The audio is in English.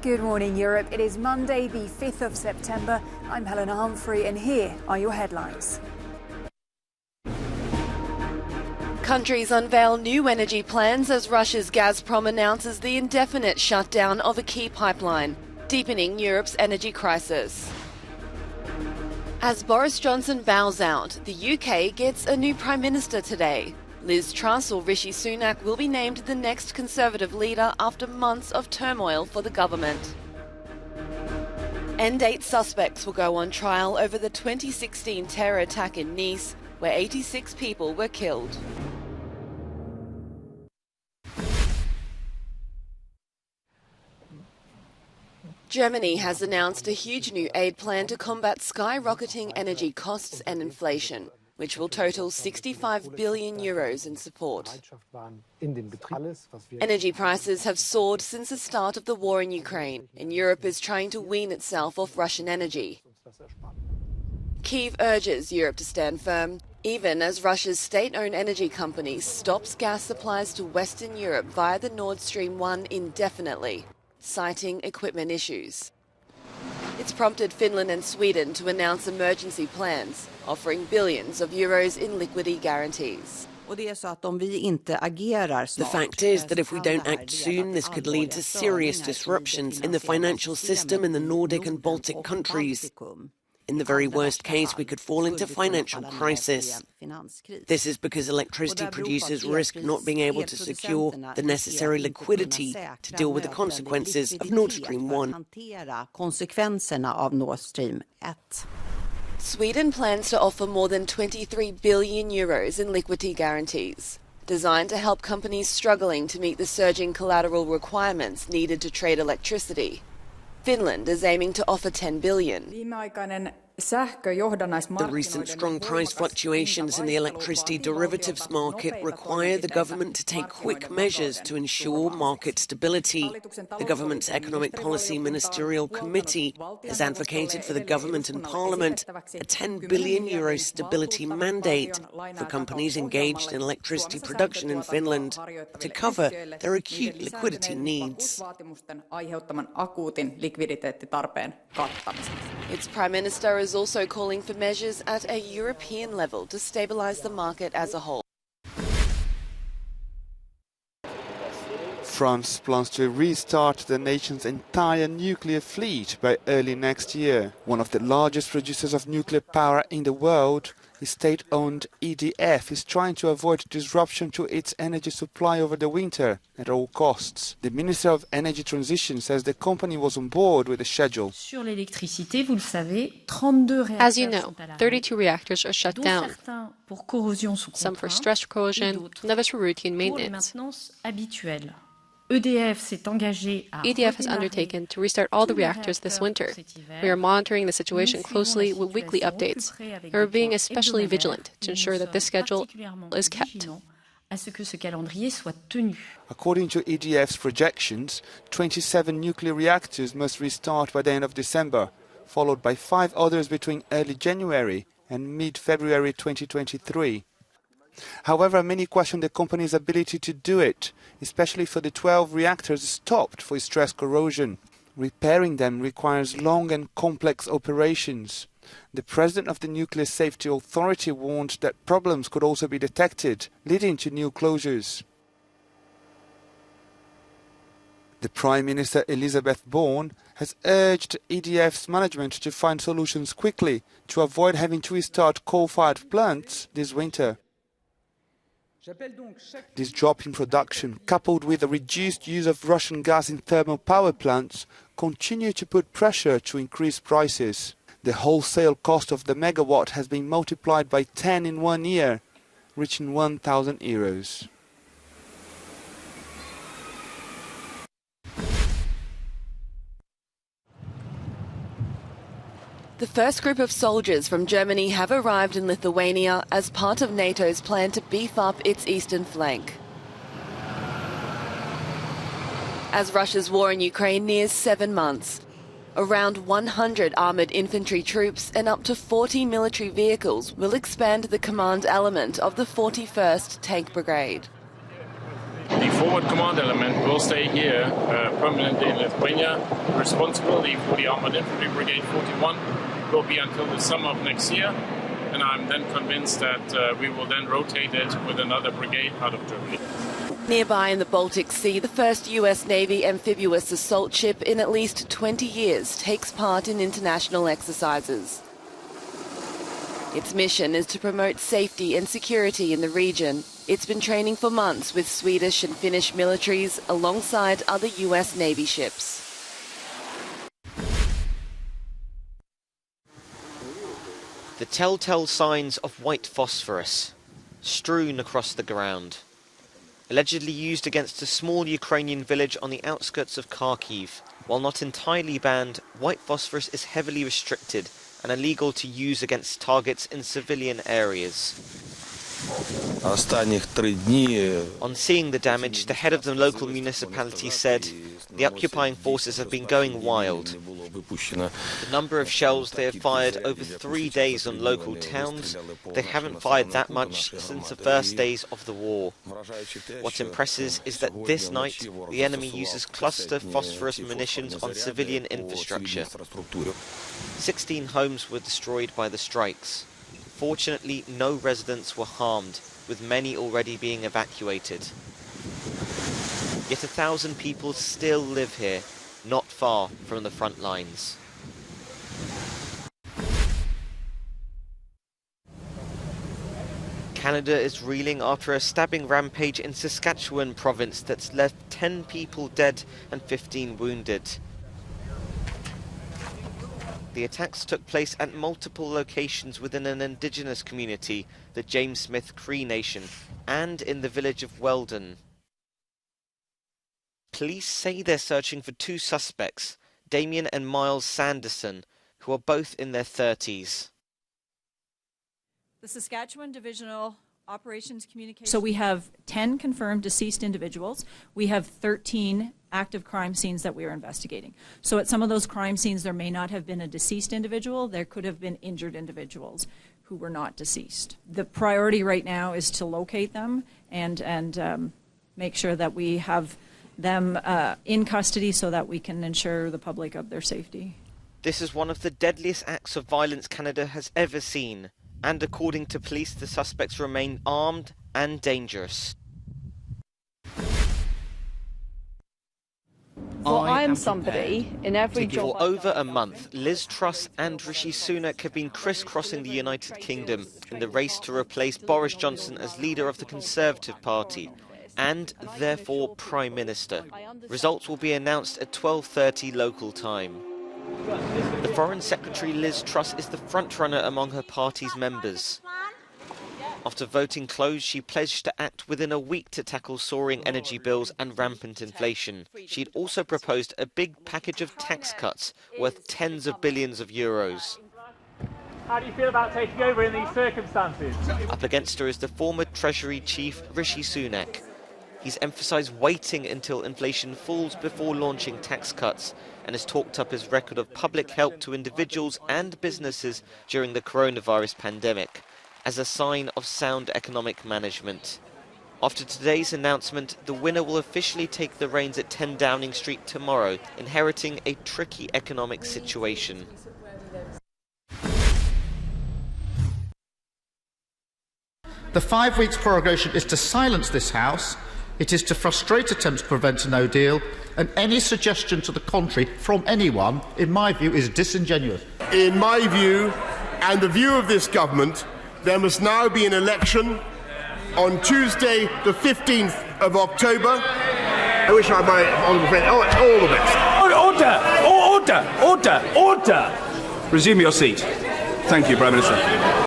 Good morning, Europe. It is Monday, the 5th of September. I'm Helena Humphrey, and here are your headlines. Countries unveil new energy plans as Russia's Gazprom announces the indefinite shutdown of a key pipeline, deepening Europe's energy crisis. As Boris Johnson bows out, the UK gets a new Prime Minister today. Liz Truss or Rishi Sunak will be named the next Conservative leader after months of turmoil for the government. And 8 suspects will go on trial over the 2016 terror attack in Nice, where 86 people were killed. Germany has announced a huge new aid plan to combat skyrocketing energy costs and inflation, which will total 65 billion euros in support. Energy prices have soared since the start of the war in Ukraine, and Europe is trying to wean itself off Russian energy. Kyiv urges Europe to stand firm, even as Russia's state-owned energy company stops gas supplies to Western Europe via the Nord Stream 1 indefinitely, citing equipment issues. It's prompted Finland and Sweden to announce emergency plans, offering billions of euros in liquidity guarantees. The fact is that if we don't act soon, this could lead to serious disruptions in the financial system in the Nordic and Baltic countries. In the very worst case, we could fall into financial crisis. This is because electricity producers risk not being able to secure the necessary liquidity to deal with the consequences of Nord Stream 1. Sweden plans to offer more than 23 billion euros in liquidity guarantees, designed to help companies struggling to meet the surging collateral requirements needed to trade electricity. Finland is aiming to offer 10 billion. The recent strong price fluctuations in the electricity derivatives market require the government to take quick measures to ensure market stability. The government's Economic Policy Ministerial Committee has advocated for the government and parliament a 10 billion euro stability mandate for companies engaged in electricity production in Finland to cover their acute liquidity needs. Its Prime Minister is also calling for measures at a European level to stabilise the market as a whole. France plans to restart the nation's entire nuclear fleet by early next year. One of the largest producers of nuclear power in the world, the state-owned EDF, is trying to avoid disruption to its energy supply over the winter at all costs. The Minister of Energy Transition says the company was on board with the schedule. As you know, 32 reactors are shut down, some for stress corrosion and others for routine maintenance. EDF has undertaken to restart all the reactors this winter. We are monitoring the situation closely with weekly updates, and we're being especially vigilant to ensure that this schedule is kept. According to EDF's projections, 27 nuclear reactors must restart by the end of December, followed by 5 others between early January and mid-February 2023. However, many question the company's ability to do it, especially for the 12 reactors stopped for stress corrosion. Repairing them requires long and complex operations. The president of the Nuclear Safety Authority warned that problems could also be detected, leading to new closures. The Prime Minister Elizabeth Borne has urged EDF's management to find solutions quickly to avoid having to restart coal-fired plants this winter. This drop in production, coupled with a reduced use of Russian gas in thermal power plants, continue to put pressure to increase prices. The wholesale cost of the megawatt has been multiplied by 10 in 1 year, reaching €1,000. The first group of soldiers from Germany have arrived in Lithuania as part of NATO's plan to beef up its eastern flank. As Russia's war in Ukraine nears 7 months, around 100 armoured infantry troops and up to 40 military vehicles will expand the command element of the 41st Tank Brigade. forward command element will stay here permanently in Lithuania, responsibility for the Armored Infantry Brigade 41 will be until the summer of next year, and I'm then convinced that we will then rotate it with another brigade out of Germany. Nearby in the Baltic Sea, the first US Navy amphibious assault ship in at least 20 years takes part in international exercises. Its mission is to promote safety and security in the region. It's been training for months with Swedish and Finnish militaries alongside other US Navy ships. The telltale signs of white phosphorus strewn across the ground. Allegedly used against a small Ukrainian village on the outskirts of Kharkiv. While not entirely banned, white phosphorus is heavily restricted and illegal to use against targets in civilian areas. On seeing the damage, the head of the local municipality said, "The occupying forces have been going wild. The number of shells they have fired over 3 days on local towns, they haven't fired that much since the first days of the war. What impresses is that this night, the enemy uses cluster phosphorus munitions on civilian infrastructure. 16 homes were destroyed by the strikes. Fortunately, no residents were harmed, with many already being evacuated. Yet 1,000 people still live here, not far from the front lines." Canada is reeling after a stabbing rampage in Saskatchewan province that's left 10 people dead and 15 wounded. The attacks took place at multiple locations within an indigenous community, the James Smith Cree Nation, and in the village of Weldon. Police say they're searching for 2 suspects, Damien and Miles Sanderson, who are both in their 30s. The Saskatchewan Divisional Operations Communication. So we have 10 confirmed deceased individuals. We have 13 active crime scenes that we are investigating. So at some of those crime scenes, there may not have been a deceased individual. There could have been injured individuals who were not deceased. The priority right now is to locate them and make sure that we have them in custody so that we can ensure the public of their safety. This is one of the deadliest acts of violence Canada has ever seen. And according to police, the suspects remain armed and dangerous. Well, I am somebody in every job. For over a month, Liz Truss and Rishi Sunak have been crisscrossing the United Kingdom in the race to replace Boris Johnson as leader of the Conservative Party and therefore Prime Minister. Results will be announced at 12:30 local time. The Foreign Secretary Liz Truss is the frontrunner among her party's members. After voting closed, she pledged to act within a week to tackle soaring energy bills and rampant inflation. She'd also proposed a big package of tax cuts worth tens of billions of euros. How do you feel about taking over in these circumstances? Up against her is the former Treasury Chief Rishi Sunak. He's emphasised waiting until inflation falls before launching tax cuts and has talked up his record of public help to individuals and businesses during the coronavirus pandemic as a sign of sound economic management. After today's announcement, the winner will officially take the reins at 10 Downing Street tomorrow, inheriting a tricky economic situation. The 5 weeks prorogation is to silence this House. It is to frustrate attempts to prevent a no deal, and any suggestion to the contrary from anyone, in my view, is disingenuous. In my view, and the view of this government, there must now be an election on Tuesday, the 15th of October. I wish my honourable friend all the best. Order! Order! Order! Order! Resume your seat. Thank you, Prime Minister.